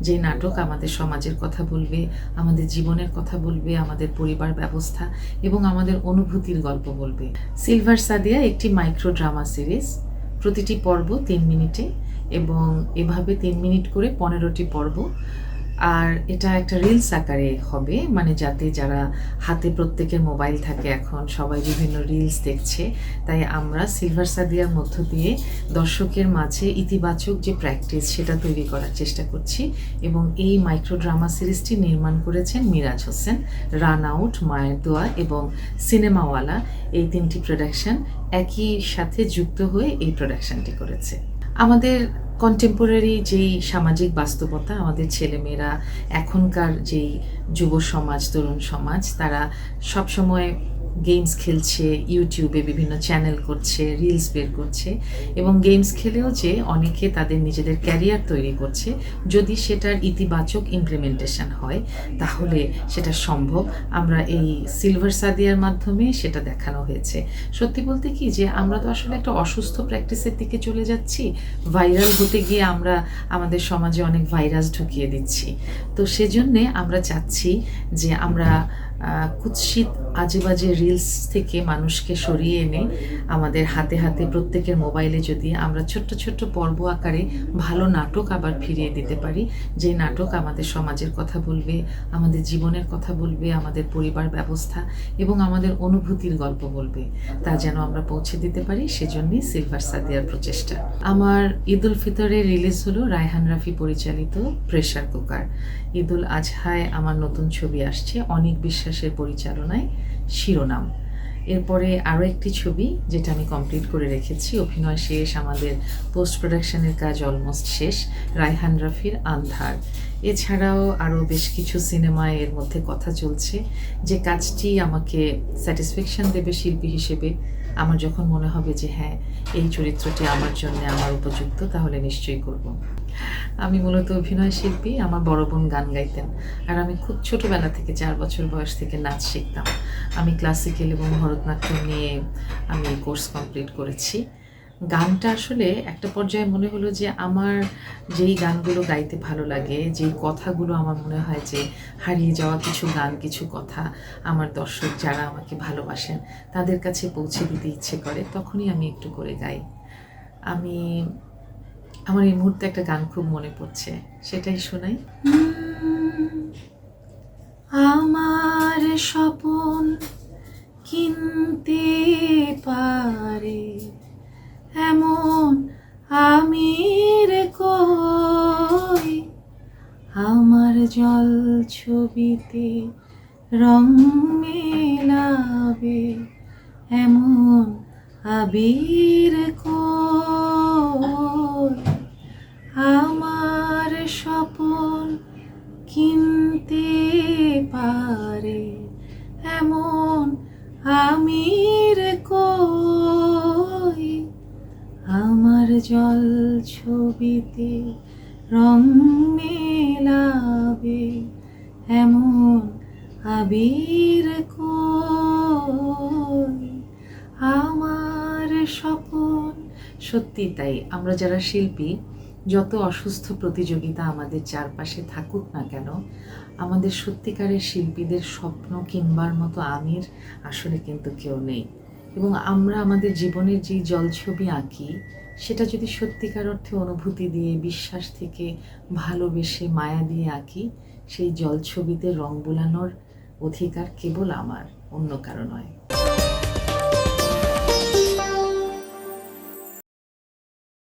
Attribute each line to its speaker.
Speaker 1: যে নাটক আমাদের সমাজের কথা বলবে, আমাদের জীবনের কথা বলবে, আমাদের পরিবার ব্যবস্থা এবং আমাদের অনুভূতির গল্প বলবে। সিলভার সাদিয়া একটি মাইক্রো ড্রামা সিরিজ। প্রতিটি পর্ব 3 মিনিটে এবং এভাবে 3 মিনিট করে 15টি পর্ব। আর এটা একটা রিলস আকারে হবে, মানে যাতে যারা হাতে প্রত্যেকের মোবাইল থাকে, এখন সবাই বিভিন্ন রিলস দেখছে, তাই আমরা সিলভার সাদিয়ার মধ্য দিয়ে দর্শকের মাঝে ইতিবাচক যে প্র্যাকটিস সেটা তৈরি করার চেষ্টা করছি। এবং এই মাইক্রো ড্রামা সিরিজটি নির্মাণ করেছেন মিরাজ হোসেন, রান আউট, মায়ের দোয়া এবং সিনেমাওয়ালা, এই 3টি প্রোডাকশন একই সাথে যুক্ত হয়ে এই প্রোডাকশনটি করেছে। আমাদের কন্টেম্পোরারি যেই সামাজিক বাস্তবতা, আমাদের ছেলেমেয়েরা, এখনকার যেই যুব সমাজ, তরুণ সমাজ, তারা সবসময় গেমস খেলছে, ইউটিউবে বিভিন্ন চ্যানেল করছে, রিলস বের করছে এবং গেমস খেলেও যে অনেকে তাদের নিজেদের ক্যারিয়ার তৈরি করছে, যদি সেটার ইতিবাচক ইমপ্লিমেন্টেশন হয় তাহলে সেটা সম্ভব। আমরা এই সিলভার সাদিয়ার মাধ্যমে সেটা দেখানো হয়েছে। সত্যি বলতে কি যে আমরা তো আসলে একটা অসুস্থ প্র্যাকটিসের দিকে চলে যাচ্ছি, ভাইরাল হতে গিয়ে আমরা আমাদের সমাজে অনেক ভাইরাস ঢুকিয়ে দিচ্ছি। তো সেজন্যে আমরা চাচ্ছি যে আমরা কুৎসিত আজে বাজে রিলস থেকে মানুষকে সরিয়ে এনে আমাদের হাতে হাতে প্রত্যেকের মোবাইলে যদি আমরা ছোট্ট ছোট্ট পর্ব আকারে ভালো নাটক আবার ফিরিয়ে দিতে পারি, যে নাটক আমাদের সমাজের কথা বলবে, আমাদের জীবনের কথা বলবে, আমাদের পরিবার ব্যবস্থা এবং আমাদের অনুভূতির গল্প বলবে, তা যেন আমরা পৌঁছে দিতে পারি, সেজন্যই সিলভার সাদিয়ার প্রচেষ্টা। আমার ঈদ উল ফিতরে রিলিজ হলো রায়হান রাফি পরিচালিত প্রেসার কুকার। ঈদ উল আজহায় আমার নতুন ছবি আসছে অনিক বিশ্বাসের পরিচালনায়, শিরোনাম। এরপরে আরও একটি ছবি যেটা আমি কমপ্লিট করে রেখেছি, অভিনয় শেষ, আমাদের পোস্ট প্রোডাকশনের কাজ অলমোস্ট শেষ, রায়হান রাফির আন্ধার। এছাড়াও আরও বেশ কিছু সিনেমায় এর মধ্যে কথা চলছে, যে কাজটি আমাকে স্যাটিসফ্যাকশন দেবে শিল্পী হিসেবে। আমার যখন মনে হবে যে হ্যাঁ, এই চরিত্রটি আমার জন্য আমার উপযুক্ত, তাহলে নিশ্চয়ই করব। আমি মূলত অভিনয় শিল্পী। আমার বড় বোন গান গাইতেন, আর আমি খুব ছোটোবেলা থেকে 4 বছর বয়স থেকে নাচ শিখতাম। আমি ক্লাসিক্যাল এবং ভরতনাট্যম নিয়ে আমি কোর্স কমপ্লিট করেছি। গানটা আসলে একটা পর্যায়ে মনে হলো যে আমার যেই গানগুলো গাইতে ভালো লাগে, যেই কথাগুলো আমার মনে হয় যে হারিয়ে যাওয়া কিছু গান, কিছু কথা আমার দর্শক যারা আমাকে ভালোবাসেন তাদের কাছে পৌঁছে দিতে ইচ্ছে করে, তখনই আমি একটু করে গাই। আমার এই মুহূর্তে একটা গান খুব মনে পড়ছে, সেটাই শোনাই। আমার স্বপন কিনতে পারে এমন আমি রে কই, আমার জল ছবিতে রং মেলাবে এমন আবির কই, আমার স্বপন কিনতে পারে এমন আমি রে কই, আমার জল ছবিতে রং মেলাবে এমন আবির কই, আমার স্বপন। সত্যি তাই, আমরা যারা শিল্পী, যত অসুস্থ প্রতিযোগিতা আমাদের চারপাশে থাকুক না কেন, আমাদের সত্যিকারের শিল্পীদের স্বপ্ন কিনবার মতো আমির আসলে কিন্তু কেউ নেই। এবং আমরা আমাদের জীবনের যেই জলছবি আঁকি, সেটা যদি সত্যিকার অর্থে অনুভূতি দিয়ে, বিশ্বাস থেকে, ভালোবেসে, মায়া দিয়ে আঁকি, সেই জলছবিতে রং বোলানোর অধিকার কেবল আমার, অন্য কারো নয়।